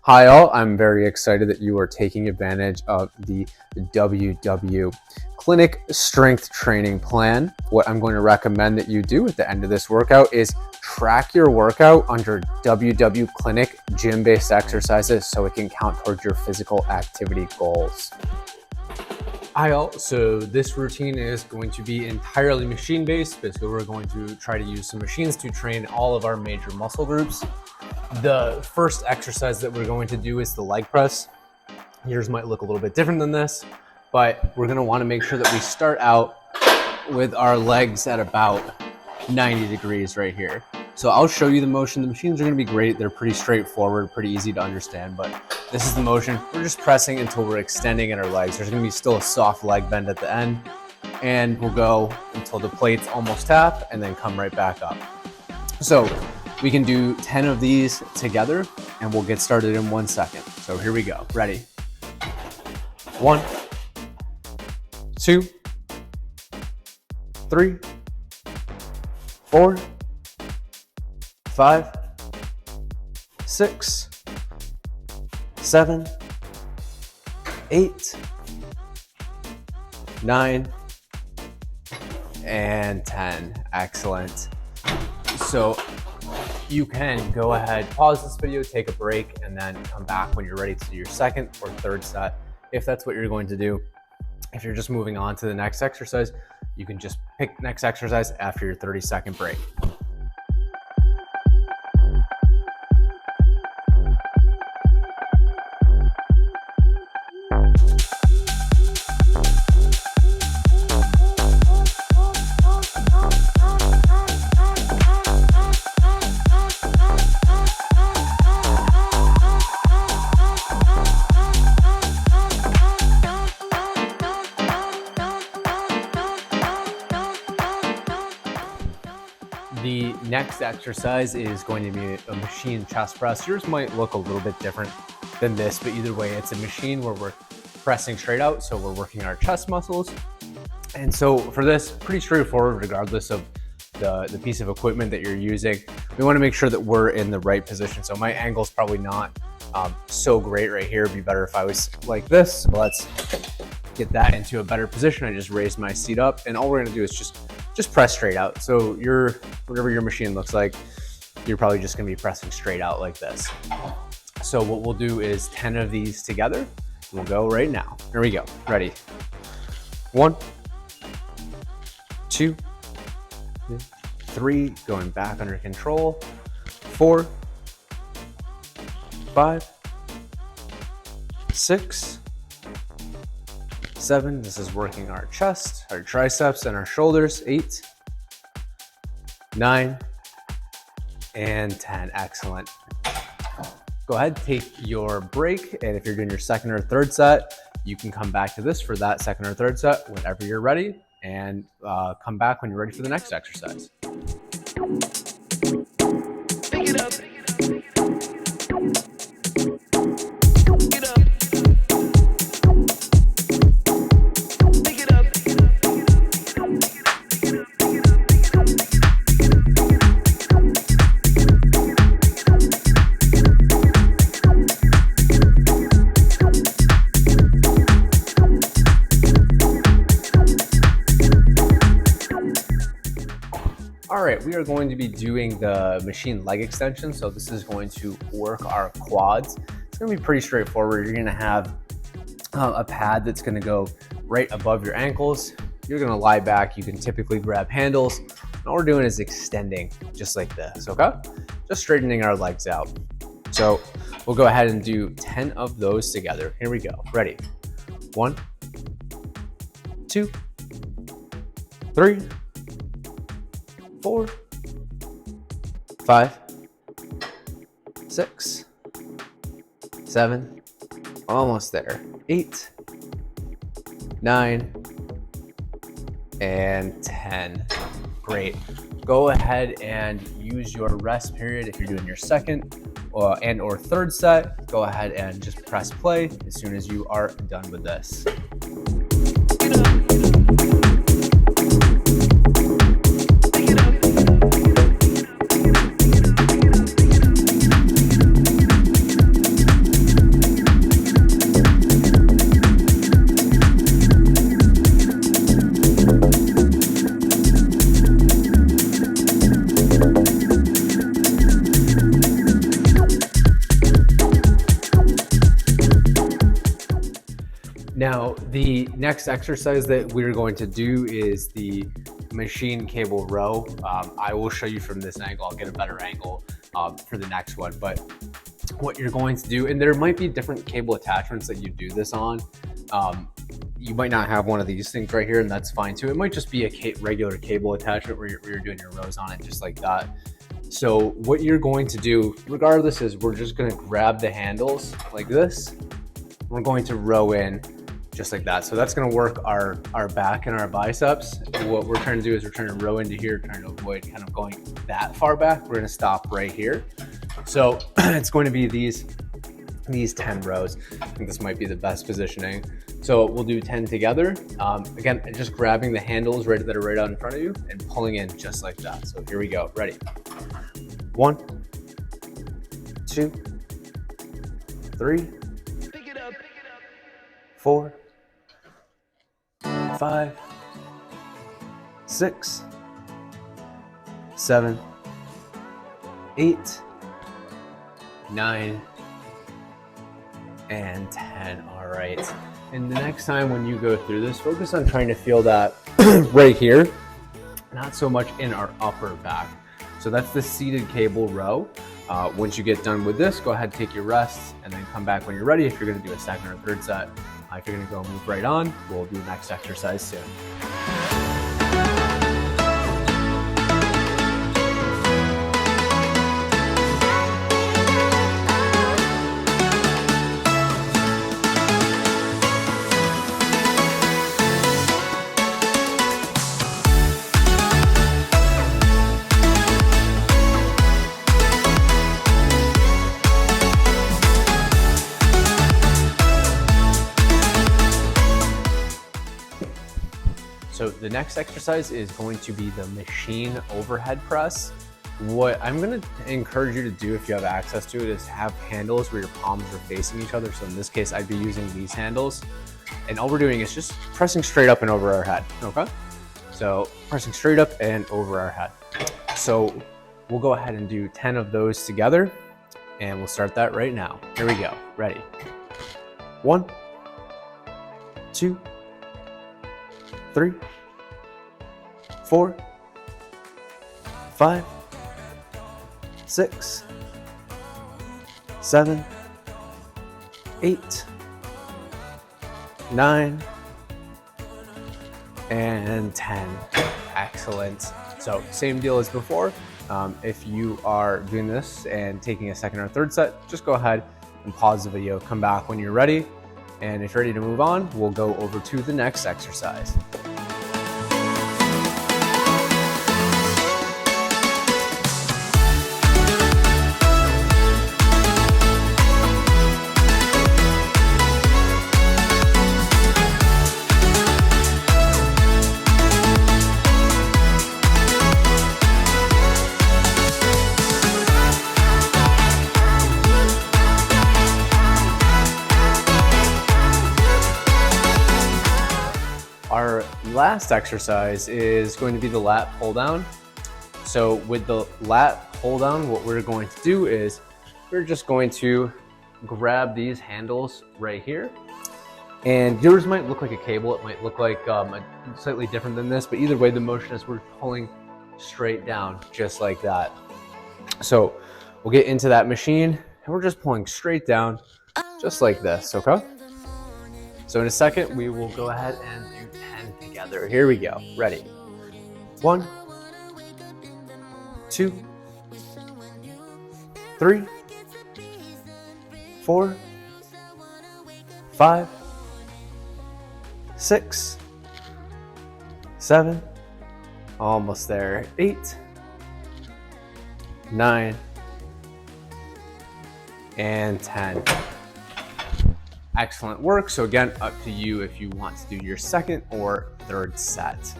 Hi all, I'm very excited that you are taking advantage of the WW Clinic Strength Training Plan. What I'm going to recommend that you do at the end of this workout is track your workout under WW Clinic gym-based exercises so it can count towards your physical activity goals. Hi all, so this routine is going to be entirely machine-based. Basically, we're going to try to use some machines to train all of our major muscle groups. The first exercise that we're going to do is the leg press. Yours might look a little bit different than this, but we're going to want to make sure that we start out with our legs at about 90 degrees right here. So I'll show you the motion. The machines are going to be great. They're pretty straightforward, pretty easy to understand, but this is the motion. We're just pressing until we're extending in our legs. There's going to be still a soft leg bend at the end, and we'll go until the plates almost tap and then come right back up. So we can do 10 of these together and we'll get started in 1 second. So here we go. Ready? 1, 2, 3, 4, 5, 6, 7, 8, 9, and 10. Excellent. So you can go ahead, pause this video, take a break, and then come back when you're ready to do your second or third set, if that's what you're going to do. If you're just moving on to the next exercise, you can just pick next exercise after your 30-second break. The next exercise is going to be a machine chest press. Yours might look a little bit different than this, but either way, it's a machine where we're pressing straight out, so we're working our chest muscles. And so for this, pretty straightforward regardless of the piece of equipment that you're using. We want to make sure that we're in the right position. So my angle's probably not so great right here. It'd be better if I was like this. So let's get that into a better position. I just raised my seat up, and all we're gonna do is just press straight out. So whatever your machine looks like, you're probably just gonna be pressing straight out like this. So what we'll do is 10 of these together. We'll go right now. Here we go. Ready? 1, 2, 3, going back under control. 4, 5, 6, 7, this is working our chest, our triceps, and our shoulders. 8, 9, and 10. Excellent. Go ahead, take your break, and if you're doing your second or third set, you can come back to this for that second or third set whenever you're ready, and come back when you're ready for the next exercise. Pick it up. All right, we are going to be doing the machine leg extension. So this is going to work our quads. It's gonna be pretty straightforward. You're gonna have a pad that's gonna go right above your ankles. You're gonna lie back. You can typically grab handles. And all we're doing is extending just like this, okay? Just straightening our legs out. So we'll go ahead and do 10 of those together. Here we go, ready? 1, 2, 3, 4, 5, 6, 7, almost there. 8, 9, and 10. Great. Go ahead and use your rest period. If you're doing your second or third set, go ahead and just press play as soon as you are done with this. Now, the next exercise that we're going to do is the machine cable row. I will show you from this angle. I'll get a better angle for the next one. But what you're going to do, and there might be different cable attachments that you do this on. You might not have one of these things right here, and that's fine too. It might just be a regular cable attachment where you're doing your rows on it just like that. So what you're going to do, regardless, is we're just going to grab the handles like this. We're going to row in just like that. So that's going to work our back and our biceps. And what we're trying to do is we're trying to row into here, trying to avoid kind of going that far back. We're going to stop right here. So it's going to be these 10 rows. I think this might be the best positioning. So we'll do 10 together. Again, just grabbing the handles that are right out in front of you and pulling in just like that. So here we go. Ready? 1, 2, 3, 4, 5, 6, 7, 8, 9, and 10. All right. And the next time when you go through this, focus on trying to feel that right here, not so much in our upper back. So that's the seated cable row. Once you get done with this, go ahead, take your rest, and then come back when you're ready. If you're going to do a second or third set, if you're going to go move right on, we'll do the next exercise soon. So the next exercise is going to be the machine overhead press. What I'm going to encourage you to do, if you have access to it, is have handles where your palms are facing each other. So in this case, I'd be using these handles. And all we're doing is just pressing straight up and over our head, okay? So pressing straight up and over our head. So we'll go ahead and do 10 of those together, and we'll start that right now. Here we go. Ready? 1, 2, 3, 4, 5, 6, 7, 8, 9, and 10. Excellent. So same deal as before. If you are doing this and taking a second or third set, just go ahead and pause the video, come back when you're ready. And if you're ready to move on, we'll go over to the next exercise. Our last exercise is going to be the lat pull down. So with the lat pull down, what we're going to do is we're just going to grab these handles right here. And yours might look like a cable. It might look like slightly different than this, but either way, the motion is we're pulling straight down just like that. So we'll get into that machine and we're just pulling straight down just like this, okay? So in a second, we will go ahead and do 10 together. Here we go. Ready? 1, 2, 3, 4, 5, 6, 7, almost there, 8, 9, and 10. Excellent work. So again, up to you if you want to do your second or third set.